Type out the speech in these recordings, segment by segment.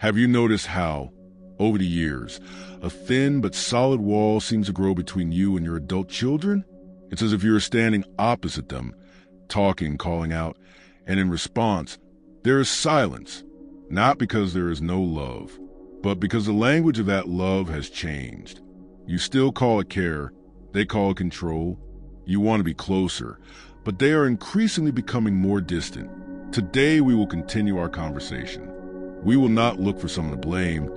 Have you noticed how, over the years, a thin but solid wall seems to grow between you and your adult children? It's as if you're standing opposite them, talking, calling out, and in response, there is silence, not because there is no love, but because the language of that love has changed. You still call it care, they call it control. You want to be closer, but they are increasingly becoming more distant. Today, we will continue our conversation. We will not look for someone to blame,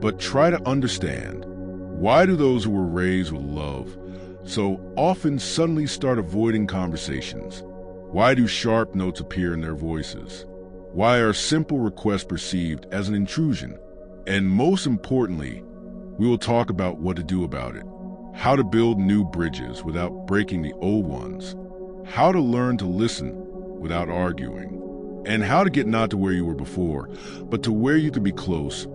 but try to understand. Why do those who were raised with love so often suddenly start avoiding conversations? Why do sharp notes appear in their voices? Why are simple requests perceived as an intrusion? And most importantly, we will talk about what to do about it, how to build new bridges without breaking the old ones, how to learn to listen without arguing, and how to get not to where you were before, but to where you can be close,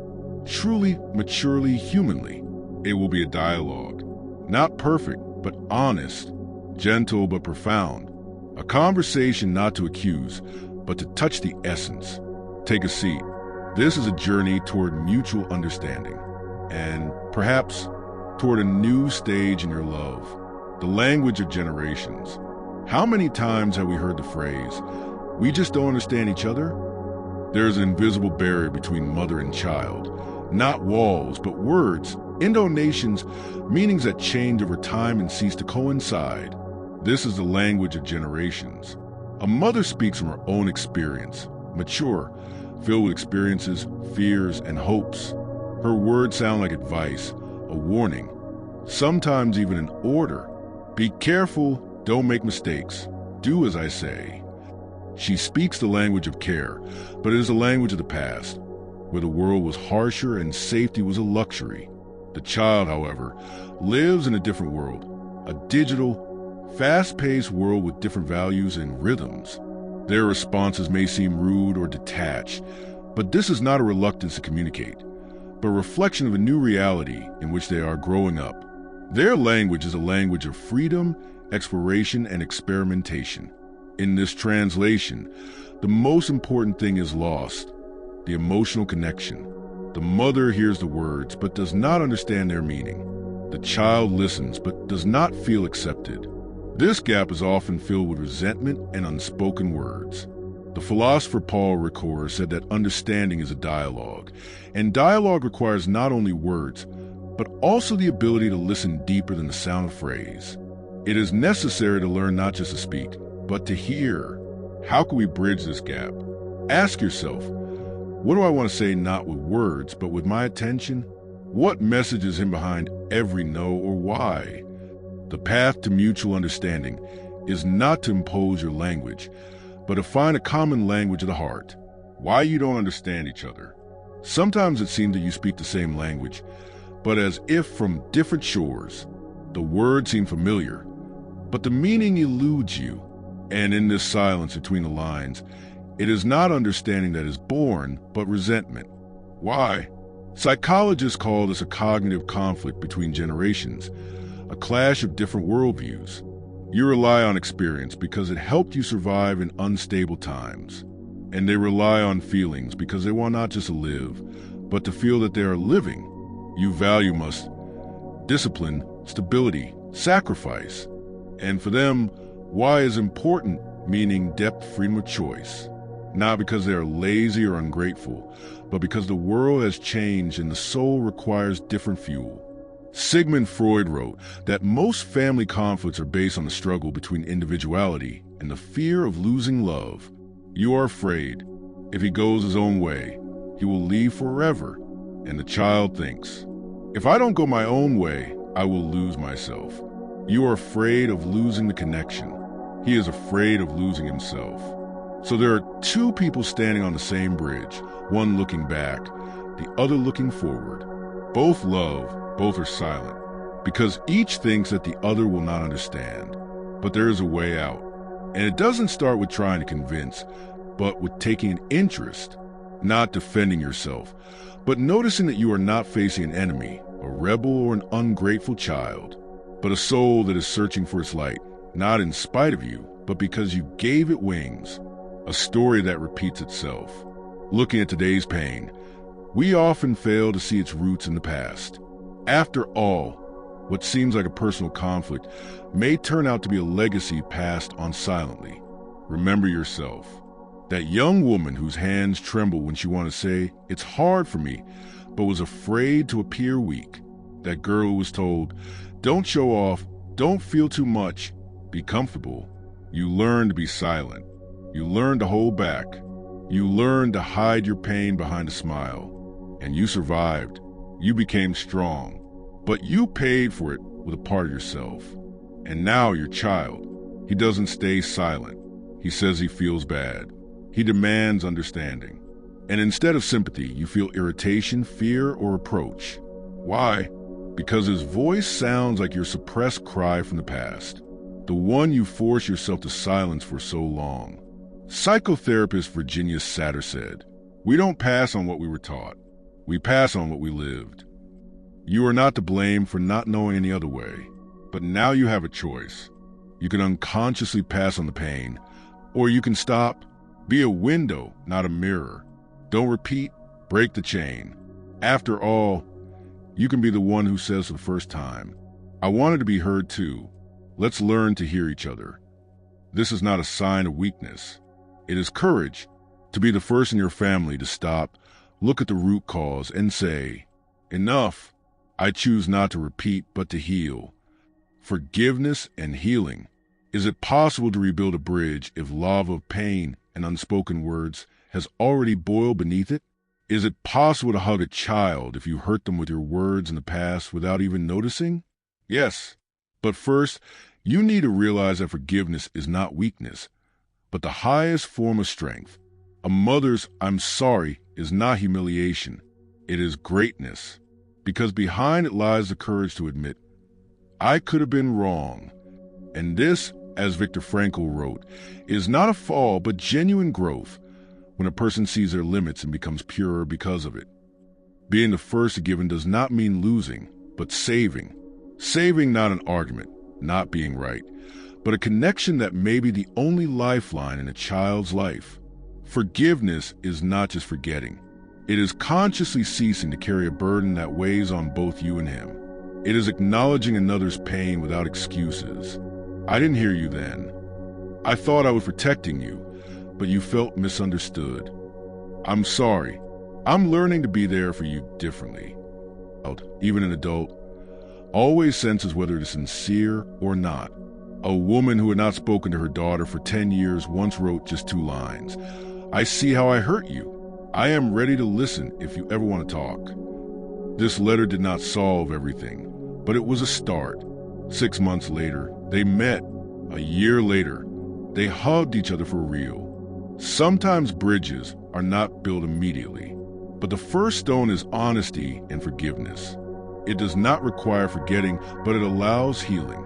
truly, maturely, humanly. It will be a dialogue, not perfect, but honest, gentle, but profound, a conversation not to accuse, but to touch the essence. Take a seat. This is a journey toward mutual understanding, and perhaps toward a new stage in your love, the language of generations. How many times have we heard the phrase, "We just don't understand each other"? There is an invisible barrier between mother and child, not walls, but words, intonations, meanings that change over time and cease to coincide. This is the language of generations. A mother speaks from her own experience, mature, filled with experiences, fears, and hopes. Her words sound like advice, a warning, sometimes even an order. Be careful, don't make mistakes, do as I say. She speaks the language of care, but it is the language of the past, where the world was harsher and safety was a luxury. The child, however, lives in a different world, a digital, fast-paced world with different values and rhythms. Their responses may seem rude or detached, but this is not a reluctance to communicate, but a reflection of a new reality in which they are growing up. Their language is a language of freedom, exploration, and experimentation. In this translation, the most important thing is lost, the emotional connection. The mother hears the words but does not understand their meaning. The child listens but does not feel accepted. This gap is often filled with resentment and unspoken words. The philosopher Paul Ricoeur said that understanding is a dialogue, and dialogue requires not only words, but also the ability to listen deeper than the sound of phrase. It is necessary to learn not just to speak, but to hear. How can we bridge this gap? Ask yourself, what do I want to say not with words, but with my attention? What message is in behind every no, or why? The path to mutual understanding is not to impose your language, but to find a common language of the heart. Why you don't understand each other. Sometimes it seems that you speak the same language, but as if from different shores. The words seem familiar, but the meaning eludes you. And in this silence between the lines, it is not understanding that is born, but resentment. Why? Psychologists call this a cognitive conflict between generations, a clash of different worldviews. You rely on experience because it helped you survive in unstable times. And they rely on feelings because they want not just to live, but to feel that they are living. You value discipline, stability, sacrifice. And for them, why is important, meaning depth, freedom of choice. Not because they are lazy or ungrateful, but because the world has changed and the soul requires different fuel. Sigmund Freud wrote that most family conflicts are based on the struggle between individuality and the fear of losing love. You are afraid, if he goes his own way, he will leave forever. And the child thinks, if I don't go my own way, I will lose myself. You are afraid of losing the connection. He is afraid of losing himself. So there are two people standing on the same bridge, one looking back, the other looking forward. Both love, both are silent, because each thinks that the other will not understand. But there is a way out. And it doesn't start with trying to convince, but with taking an interest, not defending yourself, but noticing that you are not facing an enemy, a rebel or an ungrateful child, but a soul that is searching for its light, not in spite of you, but because you gave it wings. A story that repeats itself. Looking at today's pain, We often fail to see its roots in the past. After all, what seems like a personal conflict may turn out to be a legacy passed on silently. Remember yourself. That young woman whose hands tremble when she wants to say, "It's hard for me," but was afraid to appear weak. That girl who was told, "Don't show off, don't feel too much, be comfortable." You learn to be silent. You learn to hold back. You learn to hide your pain behind a smile. And you survived. You became strong. But you paid for it with a part of yourself. And now your child, he doesn't stay silent. He says he feels bad. He demands understanding. And instead of sympathy, you feel irritation, fear, or reproach. Why? Because his voice sounds like your suppressed cry from the past, the one you force yourself to silence for so long. Psychotherapist Virginia Satter said, "We don't pass on what we were taught. We pass on what we lived." You are not to blame for not knowing any other way, but now you have a choice. You can unconsciously pass on the pain, or you can stop. Be a window, not a mirror. Don't repeat, break the chain. After all, you can be the one who says for the first time, "I wanted to be heard too. Let's learn to hear each other." This is not a sign of weakness. It is courage to be the first in your family to stop, look at the root cause, and say, "Enough. I choose not to repeat, but to heal." Forgiveness and healing. Is it possible to rebuild a bridge if lava of pain and unspoken words has already boiled beneath it? Is it possible to hug a child if you hurt them with your words in the past without even noticing? Yes. But first, you need to realize that forgiveness is not weakness, but the highest form of strength. A mother's "I'm sorry" is not humiliation. It is greatness. Because behind it lies the courage to admit, "I could have been wrong." And this, as Viktor Frankl wrote, is not a fall but genuine growth when a person sees their limits and becomes purer because of it. Being the first to give in does not mean losing, but saving. Saving not an argument, not being right, but a connection that may be the only lifeline in a child's life. Forgiveness is not just forgetting. It is consciously ceasing to carry a burden that weighs on both you and him. It is acknowledging another's pain without excuses. "I didn't hear you then. I thought I was protecting you, but you felt misunderstood. I'm sorry. I'm learning to be there for you differently." Even an adult always senses whether it is sincere or not. A woman who had not spoken to her daughter for 10 years once wrote just 2 lines. "I see how I hurt you. I am ready to listen if you ever want to talk." This letter did not solve everything, but it was a start. 6 months later, they met. A year later, they hugged each other for real. Sometimes bridges are not built immediately, but the first stone is honesty and forgiveness. It does not require forgetting, but it allows healing.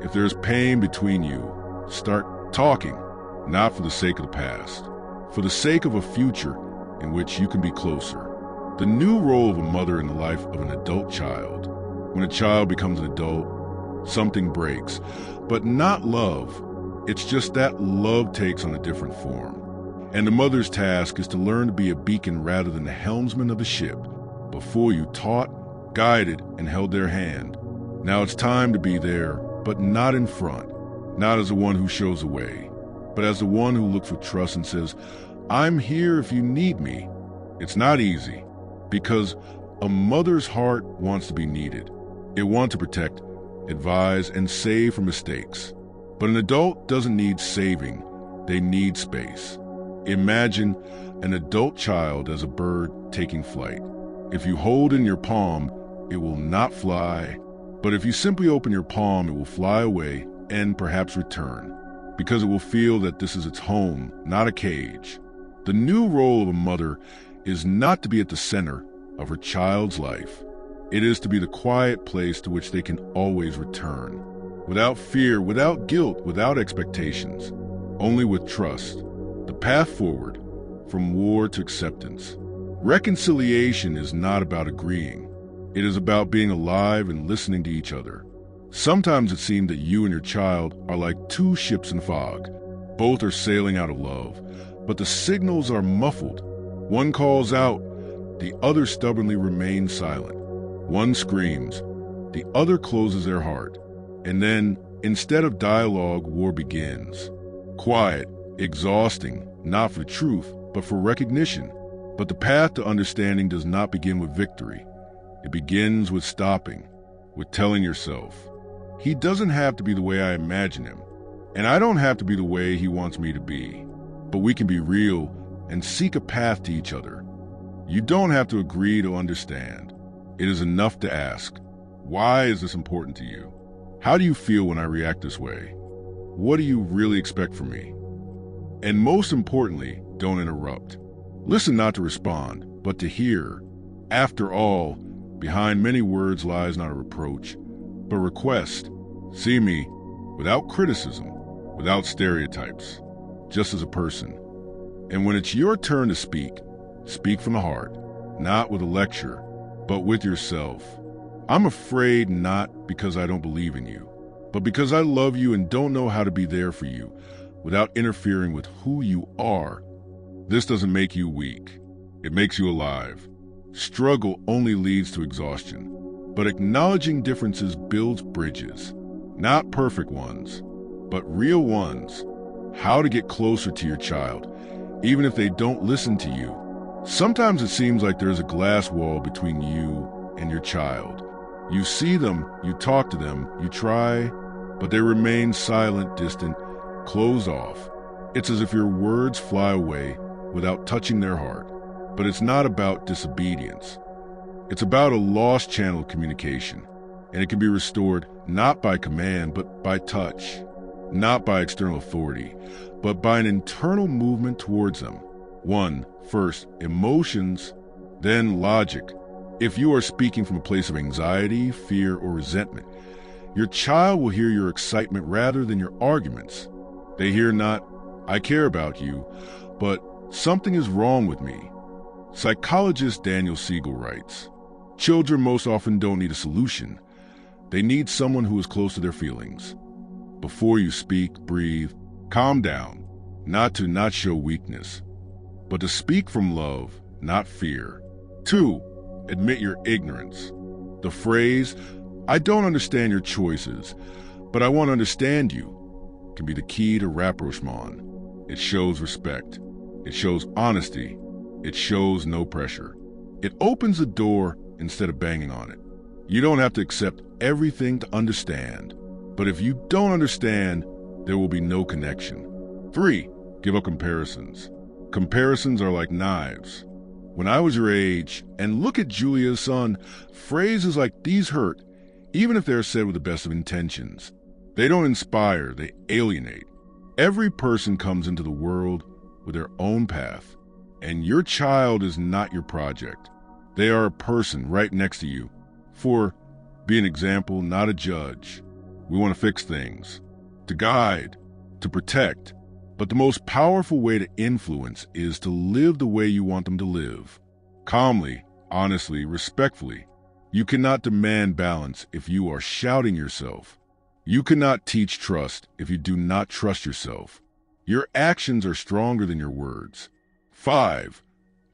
If there is pain between you, start talking, not for the sake of the past, for the sake of a future in which you can be closer. The new role of a mother in the life of an adult child. When a child becomes an adult, something breaks, but not love. It's just that love takes on a different form. And the mother's task is to learn to be a beacon rather than the helmsman of the ship. Before you taught, guided, and held their hand. Now it's time to be there, but not in front. Not as the one who shows the way, but as the one who looks with trust and says, "I'm here if you need me." It's not easy, because a mother's heart wants to be needed. It wants to protect, advise, and save from mistakes. But an adult doesn't need saving, they need space. Imagine an adult child as a bird taking flight. If you hold in your palm, it will not fly. But if you simply open your palm, it will fly away and perhaps return, because it will feel that this is its home, not a cage. The new role of a mother is not to be at the center of her child's life. It is to be the quiet place to which they can always return, without fear, without guilt, without expectations, only with trust. The path forward, from war to acceptance. Reconciliation is not about agreeing. It is about being alive and listening to each other. Sometimes it seems that you and your child are like 2 ships in fog. Both are sailing out of love, but the signals are muffled. One calls out, The other stubbornly remains silent. One screams. The other closes their heart. And then, instead of dialogue, war begins. Quiet, exhausting, not for truth, but for recognition. But the path to understanding does not begin with victory. It begins with stopping, with telling yourself, he doesn't have to be the way I imagine him, and I don't have to be the way he wants me to be. But we can be real and seek a path to each other. You don't have to agree to understand. It is enough to ask, why is this important to you? How do you feel when I react this way? What do you really expect from me? And most importantly, don't interrupt. Listen not to respond, but to hear. After all, behind many words lies not a reproach, but request. See me without criticism, without stereotypes, just as a person. And when it's your turn to speak, speak from the heart, not with a lecture, but with yourself. I'm afraid not because I don't believe in you, but because I love you and don't know how to be there for you without interfering with who you are. This doesn't make you weak. It makes you alive. Struggle only leads to exhaustion, but acknowledging differences builds bridges, not perfect ones, but real ones. How to get closer to your child, even if they don't listen to you. Sometimes it seems like there's a glass wall between you and your child. You see them, you talk to them, you try, but they remain silent, distant, closed off. It's as if your words fly away without touching their heart. But it's not about disobedience. It's about a lost channel of communication, and it can be restored not by command, but by touch, not by external authority, but by an internal movement towards them. First, emotions, then logic. If you are speaking from a place of anxiety, fear, or resentment, your child will hear your excitement rather than your arguments. They hear not, I care about you, but something is wrong with me. Psychologist Daniel Siegel writes, children most often don't need a solution. They need someone who is close to their feelings. Before you speak, breathe, calm down, not to not show weakness, but to speak from love, not fear. 2, admit your ignorance. The phrase, I don't understand your choices, but I want to understand you, can be the key to rapprochement. It shows respect. It shows honesty. It shows no pressure. It opens the door instead of banging on it. You don't have to accept everything to understand, but if you don't understand, there will be no connection. 3, give up comparisons. Comparisons are like knives. When I was your age, and look at Julia's son, phrases like these hurt, even if they're said with the best of intentions. They don't inspire, they alienate. Every person comes into the world with their own path, and your child is not your project. They are a person right next to you. 4, be an example, not a judge. We want to fix things, to guide, to protect. But the most powerful way to influence is to live the way you want them to live. Calmly, honestly, respectfully. You cannot demand balance if you are shouting yourself. You cannot teach trust if you do not trust yourself. Your actions are stronger than your words. 5,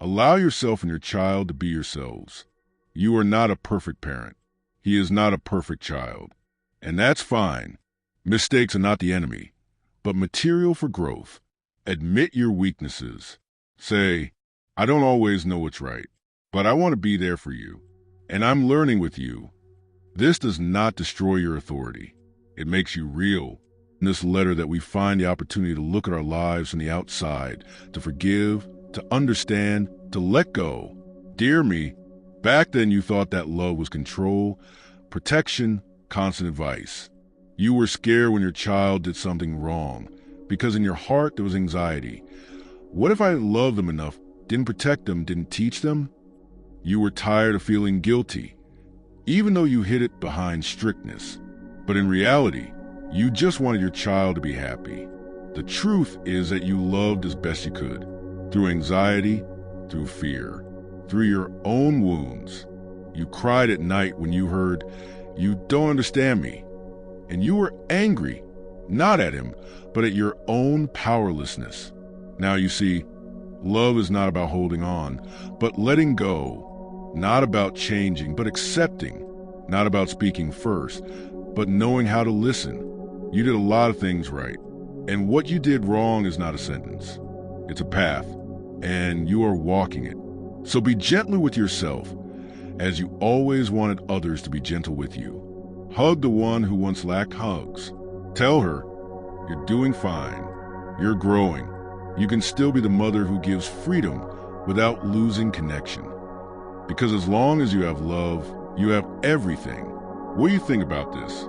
allow yourself and your child to be yourselves. You are not a perfect parent. He is not a perfect child. And that's fine. Mistakes are not the enemy, but material for growth. Admit your weaknesses. Say, I don't always know what's right, but I want to be there for you, and I'm learning with you. This does not destroy your authority. It makes you real. In this letter that we find the opportunity to look at our lives from the outside, to forgive, to understand, to let go. Dear me, back then you thought that love was control, protection, constant advice. You were scared when your child did something wrong, because in your heart there was anxiety. What if I loved them enough, didn't protect them, didn't teach them? You were tired of feeling guilty, even though you hid it behind strictness. But in reality, you just wanted your child to be happy. The truth is that you loved as best you could, through anxiety, through fear, through your own wounds. You cried at night when you heard, "You don't understand me." And you were angry, not at him, but at your own powerlessness. Now you see, Love is not about holding on, but letting go. Not about changing, but accepting. Not about speaking first, but knowing how to listen. You did a lot of things right. And what you did wrong is not a sentence. It's a path, and you are walking it. So be gentle with yourself, as you always wanted others to be gentle with you. Hug the one who once lacked hugs. Tell her, you're doing fine. You're growing. You can still be the mother who gives freedom without losing connection. Because as long as you have love, you have everything. What do you think about this?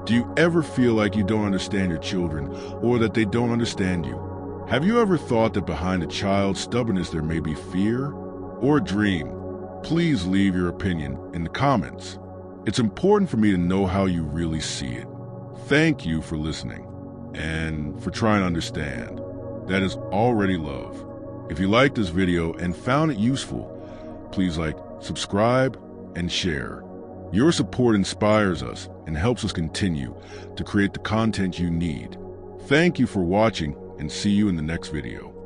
Do you ever feel like you don't understand your children or that they don't understand you? Have you ever thought that behind a child's stubbornness there may be fear or a dream? Please leave your opinion in the comments. It's important for me to know how you really see it. Thank you for listening and for trying to understand. That is already love. If you liked this video and found it useful, please like, subscribe, and share. Your support inspires us and helps us continue to create the content you need. Thank you for watching and see you in the next video.